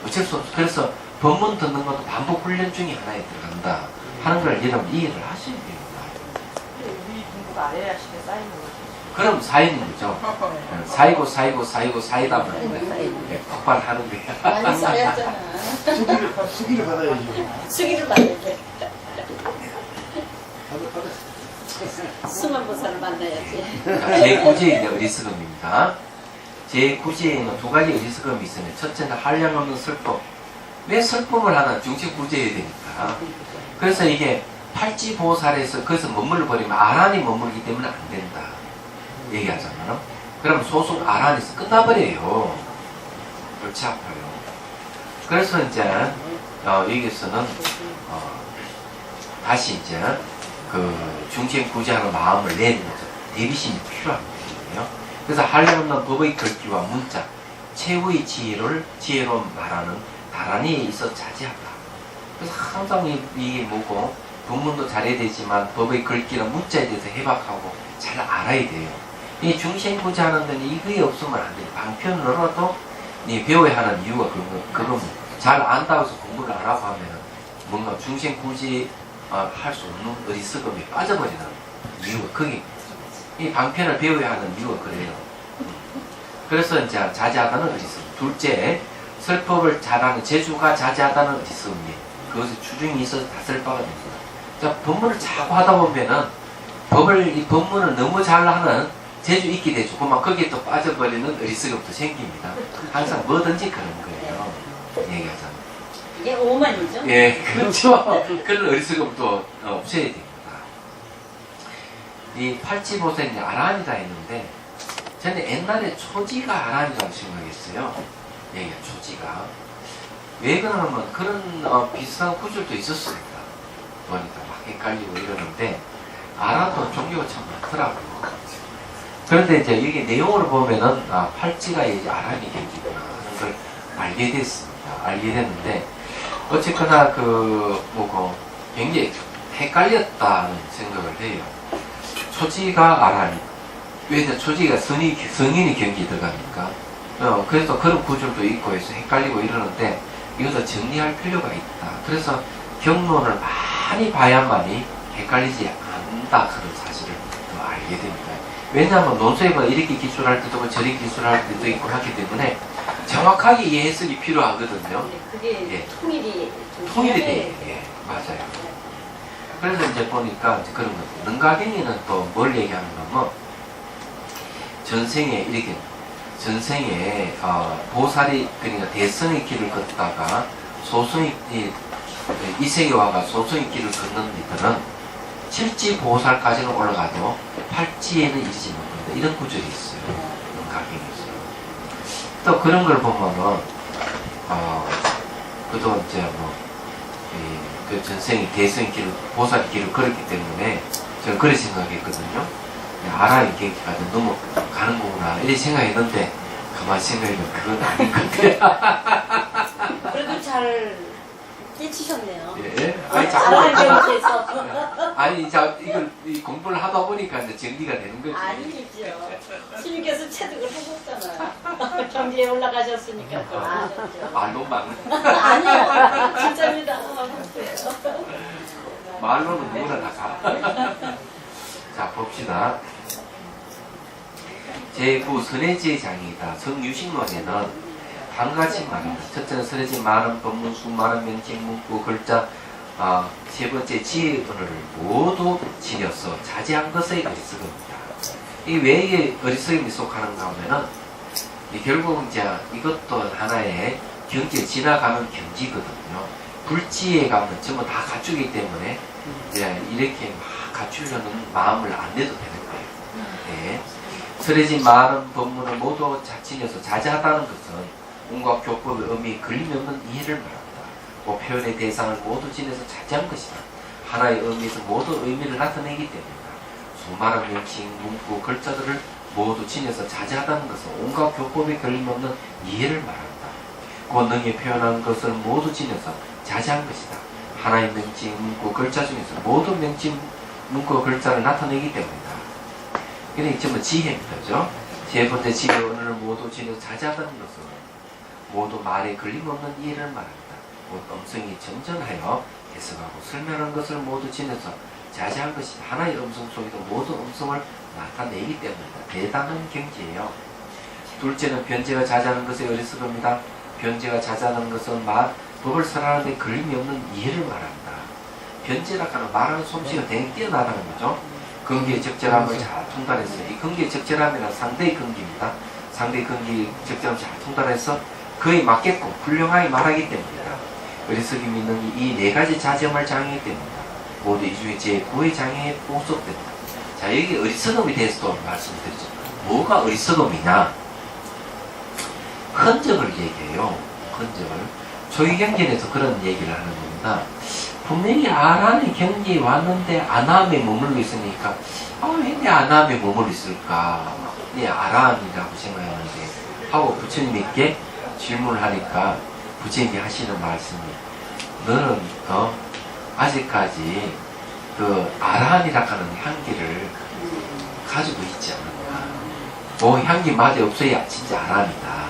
어쩔 수 없어. 그래서 법문 듣는 것도 반복 훈련 중에 하나에 들어간다 하는 걸 여러분 이해를 하셔야 됩니다. 우리 공부가 아래라시게 쌓이는 거죠. 그럼 쌓이는 거죠. 쌓이고 쌓이다 보면 폭발하는 거예요. 많이 쌓였잖아. 수기를 받아야지. 수기를 받아야지. 받아. 수만보살을 만나야지. 제9제의 어리석음입니다. 제9제에는 두 가지 어리석음이 있으면 첫째는 한량 없는 슬픔. 왜 슬픔을 하나 중심 구제해야 되니까. 그래서 이게 팔찌보살에서 거기서 머물러 버리면 아란이 머물기 때문에 안 된다 얘기하잖아요. 그럼 소속 아란에서 끝나버려요. 골치 아파요. 그래서 이제 여기서는 다시 이제 그 중심 구제하는 마음을 내는 거죠. 대비심이 필요한 거거든요. 그래서 한량 없는 법의 글귀와 문자, 최후의 지혜로 말하는 다란이에 있어 자제하다. 그래서 항상 이게 뭐고 본문도 잘해야 되지만 법의 글귀나 문자에 대해서 해박하고 잘 알아야 돼요. 이 중생구제 하는 데는 이게 없으면 안 돼요. 방편으로라도 배워야 하는 이유가 그건 잘 안다고 해서 공부를 안 하고 하면 뭔가 중생구제 할 수 없는 어리석음에 빠져버리는 이유가 그게 이 방편을 배워야 하는 이유가 그래요. 그래서 이제 자제하다는 어리석음. 둘째, 설법을 잘하는 재주가 자제하다는 어리석음이 그것의 주중이 있어서 다쓸 바가 됩니다. 자, 법문을 자꾸 하다 보면은 이 법문을 너무 잘하는 재주 있게 되죠. 그만 거기에 또 빠져버리는 어리석음도 생깁니다. 항상 뭐든지 그런 거예요. 얘기하자면. 이게 오만이죠? 예, 그렇죠. 그런 어리석음도 없애야 됩니다. 이 팔찌보살이 아란이다 했는데 저는 옛날에 초지가 아란이라고 생각했어요. 예, 초지가. 왜 그러냐면 그런 비슷한 구절도 있었습니다. 보니까 막 헷갈리고 이러는데 아란도 종교가 참 많더라고요. 그런데 이제 여기 내용을 보면은 팔찌가 이제 아란이 경기구나 하는 걸 알게 됐습니다. 알게 됐는데 어쨌거나 굉장히 헷갈렸다는 생각을 해요. 초지가 아란이. 왜 초지가 성인이 경기에 들어가니까. 그래서 그런 구절도 있고 해서 헷갈리고 이러는데 이것도 정리할 필요가 있다. 그래서 경론을 많이 봐야만이 헷갈리지 않는다. 그런 사실을 또 알게 됩니다. 왜냐하면 논술에는 이렇게 기술할 때도 있고 저렇게 기술할 때도 있고 하기 때문에 정확하게 이 해석이 필요하거든요. 그게 통일이 돼요. 예, 맞아요. 그래서 이제 보니까 이제 그런 거죠. 능가경에는 또 뭘 얘기하는 거면 전생에 이렇게 전생에 보살이 그러니까 대성의 길을 걷다가 소성의 이 세계 와가 소성의 길을 걷는 이들은 칠지 보살까지는 올라가도 팔지에는 이르지 못한다. 이런 구절이 있어요. 이런 각인이 있어요. 또 그런 걸 보면은 그도 이제 그 전생이 대성의 길을 보살 길을 걸었기 때문에 저는 그렇게 생각했거든요. 아라의 경기가 넘어가는 거구나 이렇게 생각했는데 가만히 생각해보면 그건 아닌 것 같아요. 그래도 잘 깨치셨네요. 예? 아니 자꾸 알아보면서 아니 이걸 공부를 하다 보니까 이제 정리가 되는 거지. 아니죠. 스님께서 체득을 하셨잖아요. 경기에 올라가셨으니까 그걸 아셨죠. 말로만 아니요, 진짜입니다. 말로는 누구나 다 가. 자 봅시다. 제9 선해지의 장이다. 성유식론에는 한 가지 말한다. 첫째는 선해지 많은 법문수 많은 명칭 문구 글자 세 번째 지혜의 언어를 모두 지녀서 자제한 것의 어리석음이다. 이 왜 이게 어리석음이 속하는가 하면은 결국은 이제 이것도 하나의 경지에 지나가는 경지거든요. 불지에 가면 전부 다 갖추기 때문에 이제 이렇게 막 갖추려는 마음을 안 내도 되는 거예요. 네. 설해진 많은 법문을 모두 지녀서 자제하다는 것은 온갖 교법의 의미 걸림없는 이해를 말한다. 그 표현의 대상을 모두 지내서 자제한 것이다. 하나의 의미에서 모두 의미를 나타내기 때문이다. 수많은 명칭, 문구, 글자들을 모두 지내서 자제하다는 것은 온갖 교법에 걸림없는 이해를 말한다. 권능이 표현한 것을 모두 지내서 자제한 것이다. 하나의 명칭, 문구, 글자 중에서 모든 명칭, 문구, 글자를 나타내기 때문이다. 이게 전부 지혜입니다. 그죠? 세 번째 지혜 언어를 모두 지내서 자제하다는 것은 모두 말에 걸림없는 이해를 말한다. 곧 음성이 점전하여 해석하고 설명한 것을 모두 지내서 자제한 것이다. 하나의 음성 속에도 모든 음성을 나타내기 때문이다. 대단한 경지예요. 둘째는 변제가 자제하는 것의 어리석음이다. 변제가 자제하는 것은 법을 설하는데 걸림이 없는 이해를 말한다. 변제라고 하는 말하는 솜씨가 되게 뛰어나다는 거죠. 근기의 적절함을 잘 통달했어요. 이 근기의 적절함이란 상대의 근기입니다. 상대의 근기의 적절함을 잘 통달해서 그에 맞게끔 훌륭하게 말하기 때문이다. 어리석음이 있는 이 네 가지 자점을 장애하기 때문이다. 모두 이 중에 제9의 장애에 포섭된다. 자, 여기 어리석음에 대해서도 말씀드리죠. 뭐가 어리석음이냐? 흔적을 얘기해요. 흔적을. 초기 경전에서 그런 얘기를 하는 겁니다. 분명히 아란의 경지에 왔는데 아남에 머물러 있으니까 왜 아남에 머물러 있을까? 아란이라고 생각하는데 하고 부처님께 질문을 하니까 부처님이 하시는 말씀이 너는 아직까지 그 아란이라고 하는 향기를 가지고 있지 않느냐. 향기 맛이 없어야 진짜 아란이다.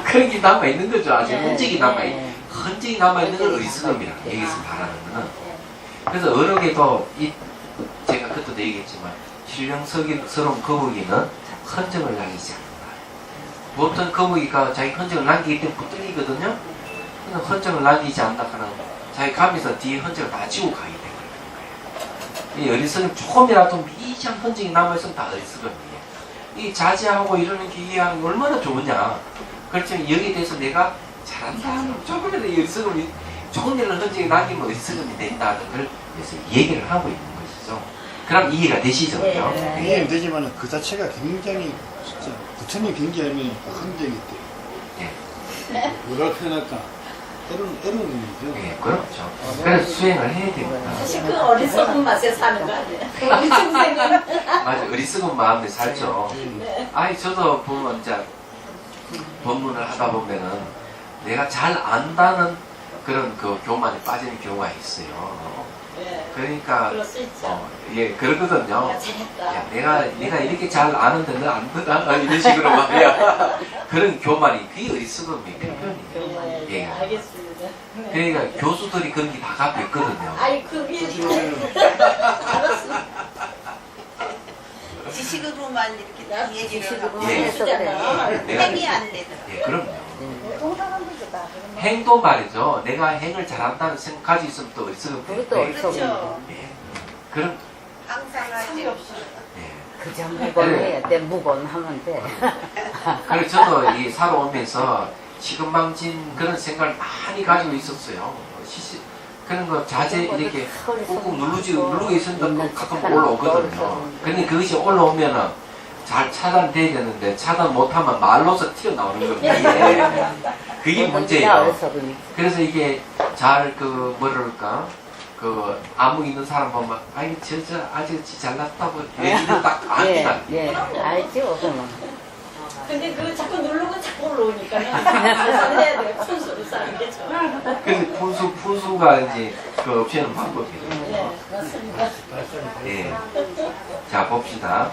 그런 게 남아있는 거죠. 아직 흔적이 남아있는 걸 어리석음이라 여기서 말하는 거는. 그래서 어록에도 제가 그때도 얘기했지만 신령스러운 거북이는 흔적을 남기지 않는다. 보통 거북이가 자기 흔적을 남기기 때문에 붙들리거든요. 근데 흔적을 남기지 않는다 하는 자기 가면서 뒤에 흔적을 다 지고 가기 때문에. 이 어리석음 조금이라도 미세한 흔적이 남아있으면 다 어리석음이에요. 이 자제하고 이러는 게 이해하는 게 얼마나 좋으냐. 그렇지만 여기에 대해서 내가 잘한다. 조금이라도 어리석음이 조금이라도 흔적이 남기면 어리석음이 된다는 걸 그래서 얘기를 하고 있는 것이죠. 그럼 이해가 되시죠? 네. 이해는 되지만 그 자체가 굉장히 진짜 부처님 굉장히 흔적이 있대요. 예. 뭐라 표현할까? 에로는이죠. 예, 그렇죠. 그래서 수행을 해야 됩니다. 사실 그 어리석은 맛에 사는 거 아니에요? 우리 중생은. 맞아, 어리석은 마음에 살죠. 아니, 저도 보면 이제 법문을 하다 보면은 내가 잘 안다는 그런 그 교만에 빠지는 경우가 있어요. 네. 그러니까, 그럴 수 있죠. 예, 그러거든요. 야, 잘했다. 야, 내가 이렇게 잘 아는데 너 안 되나? 이런 식으로 말이야. 그런 교만이 그게 어리석음이 표현이에요. 예. 알겠습니다. 그러니까 교수들이 그런 게 다 갖고 있거든요. 아이, 그게. 알았습니다. 지식으로만 이렇게 얘기를 하고 예. 해주잖아. 행이 안 되더라고요. 예, 그럼요. 행도 말이죠. 내가 행을 잘한다는 생각 가지고 있으면 또 어리석음. 그것도 어리석음. 그렇죠. 예. 그럼, 항상 할 때 없이 예. 그저 무건해야 돼. 무건하면 돼. 그래서 저도 이 살아오면서 시금망진 그런 생각을 많이 가지고 있었어요. 그런 거 자제 이렇게 꾹꾹 누르고 있으면 가끔 올라오거든요. 근데 그것이 올라오면은 잘 차단돼야 되는데 차단 못하면 말로서 튀어나오는 겁니다. 그게 문제예요. 그래서 이게 잘 뭐랄까 암흑 있는 사람 보면 아이 저 아저씨 잘났다고 얘기를 딱 압니다. 예, 알죠. 그러면. 근데 그 자꾸 누르고 자꾸 올라오니까는 해야 돼. 푼수를 쌓는 게 좋아. 그래서 푼수가 이제 그 없애는 방법이에요. 네, 그렇습니다. 예. 자 봅시다.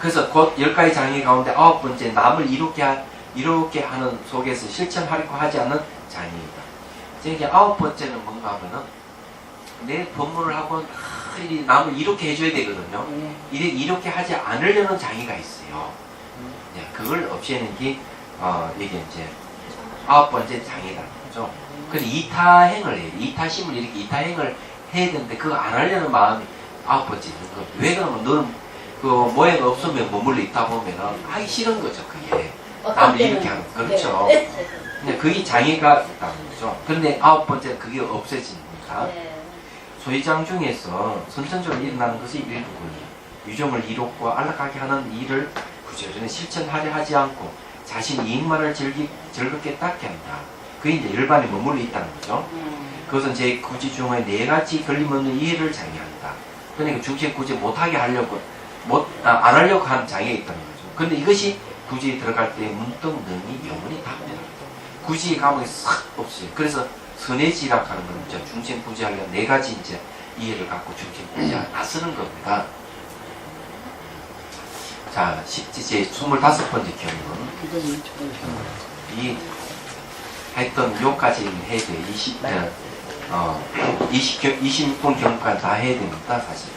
그래서 곧 10가지 장애 가운데 9번째 남을 이롭게 하는 속에서 실천하려고 하지 않는 장애입니다. 이제 9번째는 뭔가 하면은 내 법문을 하고 남을 이렇게 해줘야 되거든요. 이렇게 하지 않으려는 장애가 있어요. 네, 그걸 없애는 게 이게 이제 9번째 장애라는 거죠. 그래서 이타행을 해요. 이타심을 이렇게 이타행을 해야 되는데 그거 안 하려는 마음이 9번째 있는 거예요. 왜 그러면 너는 그 모양 없으면 머물러 있다 보면은 하기 싫은 거죠. 그게 남을 이렇게 하는 거. 그렇죠. 근데 그게 장애가 있다는 거죠. 그런데 9번째는 그게 없어집니다. 소위장 중에서 선천적으로 일어나는 것이 일부분이에요. 유종을 이롭고 안락하게 하는 일을 부지런히 실천하려 하지 않고 자신 이익만을 즐겁게 닦게 한다. 그게 이제 일반에 머물러 있다는 거죠. 그것은 제 구지 중에 4가지 걸림없는 이해를 장애한다. 그러니까 중심 구지 못하게 하려고 안 하려고 하는 장애가 있다는 거죠. 근데 이것이 구지에 들어갈 때 문득 능이 영원히 답니다. 구지의 감흥이 싹 없어요. 그래서 선해지락하는 건 이제 중심 구지하려면 4가지 이제 이해를 갖고 중심 구지를 나서는 겁니다. 자, 제 25번째 경우는 이 했던 요까지 해야 돼요. 26번 경우까지 다 해야 됩니다. 사실은.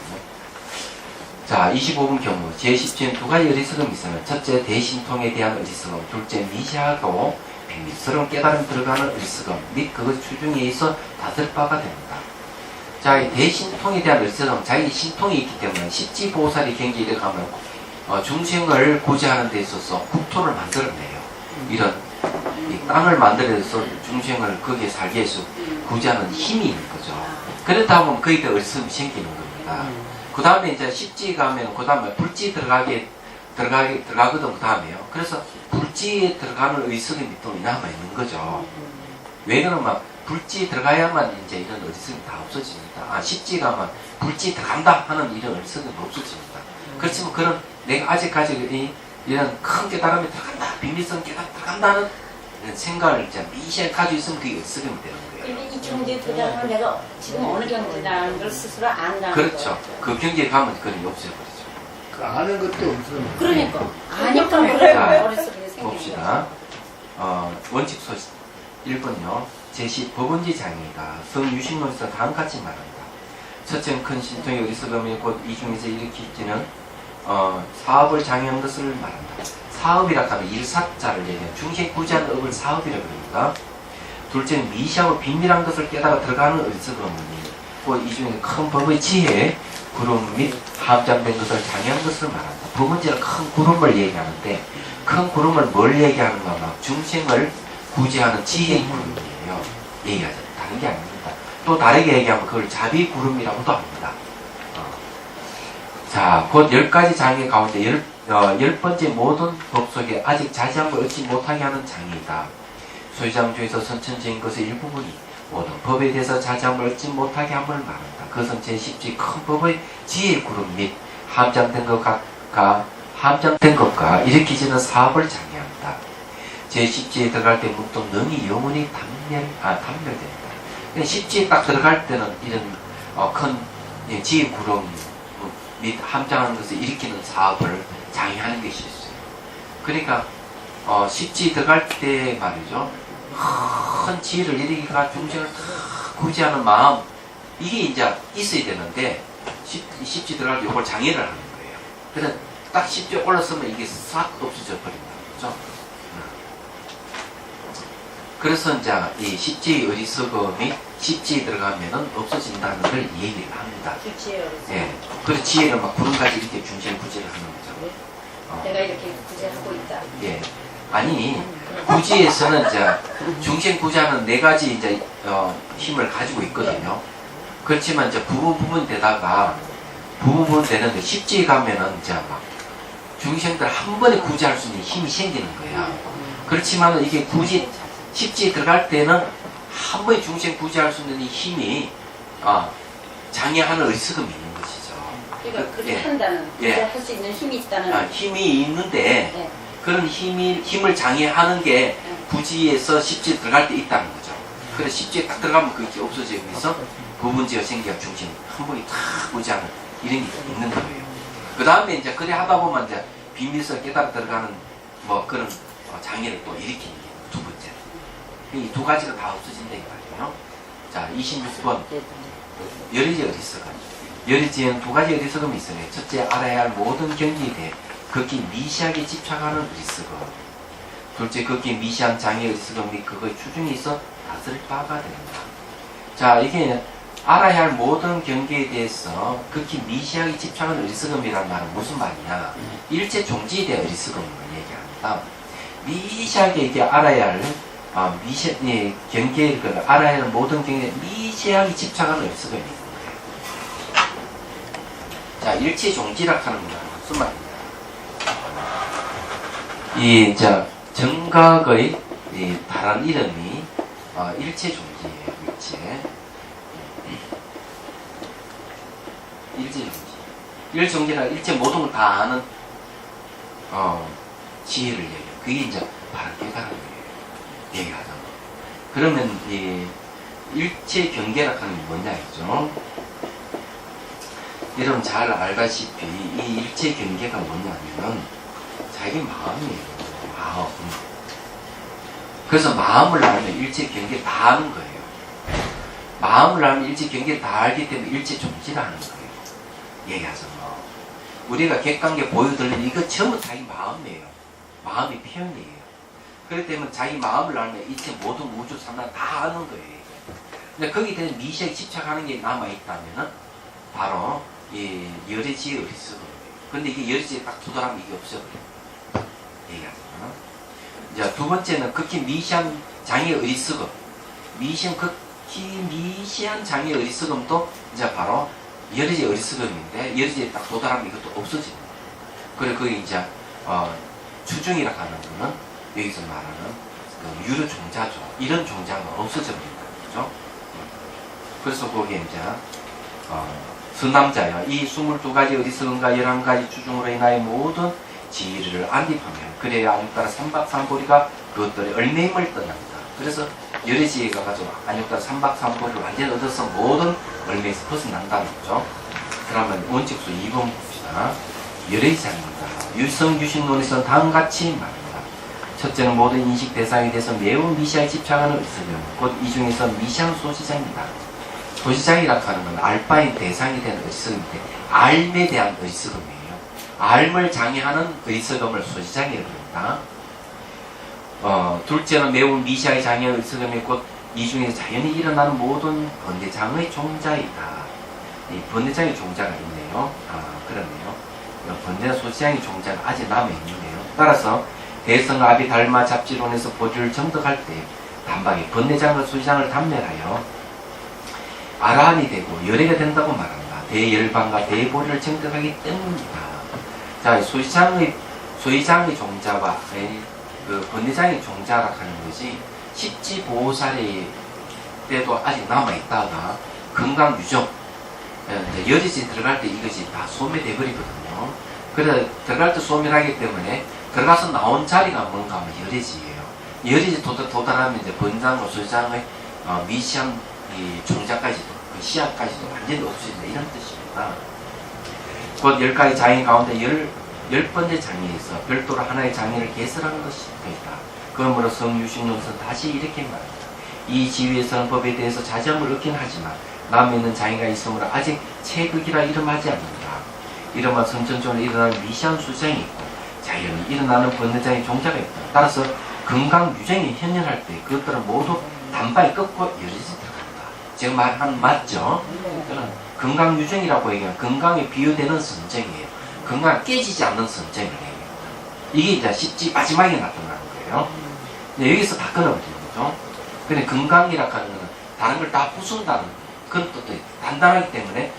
자, 25번 경우 제10지는 2가지 어리석음이 있으면 첫째 대신통에 대한 어리석음, 둘째 미시하고 비밀스러운 깨달음이 들어가는 어리석음 및 그것 추중에 있어 다들 바가 됩니다. 자, 이 대신통에 대한 어리석음, 자기 신통이 있기 때문에 십지보살이 경기에 들어가면 중생을 구제하는 데 있어서 국토를 만들어내요. 이런 이 땅을 만들어서 중생을 거기에 살게 해서 구제하는 힘이 있는 거죠. 그렇다 보면 거기에 어리석음이 생기는 겁니다. 그 다음에 이제 십지에 가면 그 다음에 불지 들어가거든 그 다음에요. 그래서 불지에 들어가는 의석임이 또 남아있는 거죠. 왜 그러면 불지에 들어가야만 이제 이런 어리석임이 다 없어집니다. 십지에 가면 불지에 들어간다 하는 이런 어리석임이 없어집니다. 그렇지만 그런 내가 아직까지 이런 큰 깨달음이 들어간다, 비밀성 깨달음 들어간다는 이런 생각을 이제 미시하게 가지고 있으면 그게 어리석임이 되는 거예요. 근데 이 경지에 들어가면 내가 지금 어느 경지라는 걸 스스로 안다는 그렇죠. 거죠. 그 경지에 가면 그건 없애버리죠. 그 아는 것도 없으면. 그러니까 아니까 자, 그래 어리석음이 생기는 봅시다. 원칙 소식 1번요. 제시 법원지 장애가 성유신론에서 다음같이 말한다. 첫째는 큰 신통의 어리석음이 곧 이 중에서 일으킬지는 사업을 장애한 것을 말한다. 사업이라 하면 일사자를 얘기하면 중생 구제하는 업을 사업이라고 합니다. 둘째는 미시하고 비밀한 것을 깨달아 들어가는 어리석음이 곧 이 중에 큰 법의 지혜, 구름 및 함장된 것을 장애한 것을 말한다. 법원지는 큰 구름을 얘기하는데 큰 구름을 뭘 얘기하는가 하면 중생을 구제하는 지혜의 구름이에요. 얘기하죠. 다른 게 아닙니다. 또 다르게 얘기하면 그걸 자비 구름이라고도 합니다. 자, 곧 10가지 장애 가운데 10번째 모든 법 속에 아직 자제한 걸 얻지 못하게 하는 장애이다. 소유장주에서 선천적인 것의 일부분이 모든 법에 대해서 자제함을 얻지 못하게 함을 말한다. 그것은 제10지 큰 법의 지혜의 구름 및 함장된 것과 일으키지는 사업을 장애한다. 제10지에 들어갈 때 문득 능이 영원히 단멸된다. 10지에 딱 들어갈 때는 이런 큰 지혜의 구름 및 함장하는 것을 일으키는 사업을 장애하는 것이 있어요. 그러니까 10지에 들어갈 때 말이죠. 큰 지혜를 일으키가 중생을 구제하는 마음 이게 이제 있어야 되는데 10지 들어갈 때 이걸 장애를 하는 거예요. 그래서 딱 10지 올랐으면 이게 싹 없어져 버린다. 그죠? 그래서 이제 이 십지의 어리석음이 십지에 들어가면은 없어진다는 걸 얘기를 합니다. 규칙에 어렸어. 예. 그래서 지혜는 막 구름까지 이렇게 중생구제를 하는 거죠. 내가 이렇게 구제하고 있다. 예. 아니, 구지에서는 이제 중생구제하는 네 가지 이제 힘을 가지고 있거든요. 그렇지만 이제 부분 되다가 부분 되는데 십지에 가면은 이제 막 중생들 한 번에 구제할 수 있는 힘이 생기는 거야. 그렇지만 이게 굳이 십지에 들어갈 때는 한 번에 중생 구제할 수 있는 이 힘이 장애하는 어리석음이 있는 것이죠. 그러니까 그렇게 예. 한다는 예. 구제할 수 있는 힘이 있다는. 힘이 있는데 네. 그런 힘을 장애하는 게 부지에서 십지에 들어갈 때 있다는 거죠. 그래서 십지에 딱 들어가면 그게 없어지고 있어 부분지가 생겨 중심 한 번에 탁 구제하는 이런 게 있는 거예요. 그 다음에 이제 그래 하다 보면 이제 비밀서 깨달아 들어가는 뭐 그런 장애를 또 일으키는 게 두 번째. 이 두 가지가 다 없어진다 이 말이에요. 자, 26번. 여리지 어리석음. 여리지에는 두 가지 어리석음이 있어요. 첫째, 알아야 할 모든 경기에 대해 극히 미시하게 집착하는 어리석음. 둘째, 극히 미시한 장애 어리석음 및 그거의 추중에 있어 다스릴 바가 됩니다. 자, 이게 알아야 할 모든 경계에 대해서 극히 미시하게 집착하는 어리석음이란 말은 무슨 말이냐? 일체 종지에 대한 어리석음을 얘기합니다. 미시하게 이게 알아야 할 경계를 알아야 할 모든 경계에 미시하게 집착하는 어리석음이 있는 거예요. 자, 일체 종지라 하는 건 무슨 말이냐? 자, 정각의 다른 이름이 일체 종지예요. 일체 종지. 일종지라 일체 모든 걸 다 아는 지혜를 얘기해요. 그게 이제 바른 깨달음을 얘기하잖아. 그러면 이 일체 경계라 하는 게 뭐냐 이죠. 여러분 잘 알다시피 이 일체 경계가 뭐냐면 자기 마음이에요. 마음. 그래서 마음을 알면 일체 경계 다 아는 거예요. 마음을 알면 일체 경계 다 알기 때문에 일체 종지라 하는 거예요. 얘기하잖아. 우리가 객관계 보여드리는 이거 전부 자기 마음이에요. 마음의 표현이에요. 그렇기 때문에 자기 마음을 알면 이체 모든 우주 산나 다 아는 거예요. 근데 거기에 대한 미시하게 집착하는 게 남아있다면 바로 이 여리지의 어리석음이에요. 근데 이게 여리지에 딱 두드러면 이게 없어버려요. 얘기하잖아. 자, 두 번째는 극히 미시한 장애 어리석음. 극히 미시한 장애 어리석음도 이제 바로 여리지 어리석음인데 여리지에 딱 도달하면 이것도 없어지는 거예요. 그리고 그게 이제 추중이라 하는 거는 여기서 말하는 그 유료 종자죠. 이런 종자가 없어져 버린다. 그죠? 그래서 거기에 이제 선남자야. 이 22가지 어리석음과 11가지 추중으로 인하여 모든 지혜를 안립하며 그래야 안육따라 삼박삼보리가 그것들의 얼매임을 떠납니다. 그래서 여리지혜가 가지고 안육따라 삼박삼보리를 완전히 얻어서 모든 얼매에서 벗어난다는 거죠. 그러면 원칙수 2번 봅시다. 여리지입니다. 유성유식론에서는 다음같이 말합니다. 첫째는 모든 인식 대상에 대해서 매우 미시하게 집착하는 어리석음, 곧 이 중에서 미시한 소시장입니다. 소시장이라고 하는 건 알바인 대상이 되는 어리석음인데 알에 대한 어리석음이에요. 알을 장애하는 어리석음을 소시장이라고 합니다. 둘째는 매우 미시하게 장애하는 어리석음이 곧 이 중에서 자연히 일어나는 모든 번뇌장의 종자이다. 이 번뇌장의 종자가 있네요. 그렇네요. 번뇌 소시장의 종자가 아직 남아있는데요. 따라서 대성아비 달마 잡지론에서 보주를 정득할 때 단박에 번뇌장과 소시장을 단멸하여 아라한이 되고 열애가 된다고 말합니다. 대열반과 대보리를 정득하기 때문입니다. 자, 소시장의 종자와 그 번뇌장의 종자라 하는 것이 십지보살의 때도 아직 남아있다가 건강유정 여리지 들어갈 때 이것이 다 소멸돼 버리거든요. 그래서 들어갈 때 소멸하기 때문에 들어가서 나온 자리가 뭔가 하면 여리지예요. 여리지 도달하면 이제 번장과 소장의 미시한 이 종자까지도 그 시야까지도 완전히 없어진다 이런 뜻입니다. 곧 10가지 장애 가운데 10번째 장애에서 별도로 하나의 장애를 개설하는 것이 되다. 그러므로 성유식론에서는 다시 이렇게 말합니다. 이 지위에서는 법에 대해서 자정을 얻긴 하지만 남에 있는 장애가 있으므로 아직 체극이라 이름하지 않는다. 이름은 선천적으로 일어나는 미시한 수장이 있고 자연히 일어나는 번뇌장의 종자가 있다. 따라서 건강 유정이 현현할 때 그것들은 모두 단발이 꺾고 열리지 들어간다. 제가 말하는 맞죠? 그는 건강 유정이라고 얘기하면 건강에 비유되는 선정이에요. 건강 깨지지 않는 선정을 해요. 이게 이제 십지 마지막에 나타나는 거예요. 근데 여기서 다 끊어버리는 거죠. 근데 건강이라고 하는 거는 다른 걸 다 부순다는 그런 뜻도 단단하기 때문에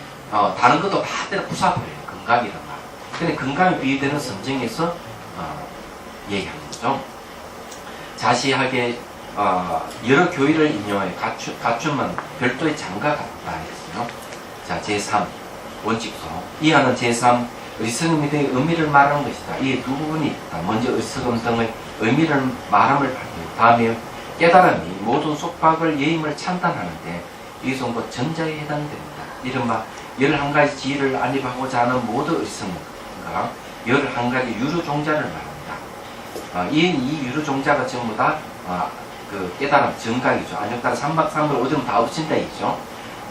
다른 것도 다 때려 부숴버려요. 건강이란 말. 근데 건강에 비유되는 선정에서 얘기하는 거죠. 자세하게 여러 교의를 인용하여 갖춤은 별도의 장가 같다 했어요. 자, 제3 원칙소 이하는 제3 의석음에 대해 의미를 말하는 것이다. 이 두 부분이 있다. 먼저 의석음성의 의미를 말함을 받고 다음에 깨달음이 모든 속박을 예임을 찬단하는데 이것은 곧 전자에 해당됩니다. 이른바 11가지 지혜를 안입하고자 하는 모든 의성과 11가지 유루종자를 말합니다. 이 유루종자가 전부 다 그 깨달음, 정각이죠. 안욕따라 삼박삼을 얻으면 다 엎친다 이죠.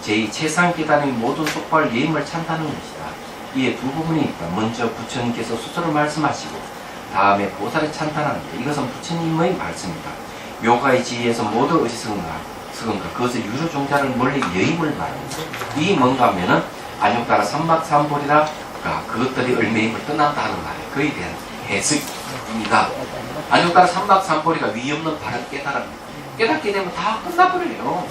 제2 최상 깨달음이 모든 속박을 예임을 찬다는 것이다. 이에 두 부분이 있다. 먼저 부처님께서 스스로 말씀하시고 다음에 보살이 찬탄하는데 이것은 부처님의 말씀이다. 묘가의 지혜에서 모두 의식성과 그것을 유루종자를 멀리 여임을 말합니다. 이 뭔가 하면은 안욕따라 삼박삼보리라 그것들이 얼매임을 떠난다 하는 말이에요. 그에 대한 해석입니다. 안욕따라 삼박삼보리가 위없는 바른 깨달음입니다. 깨닫게 되면 다 끝나버려요.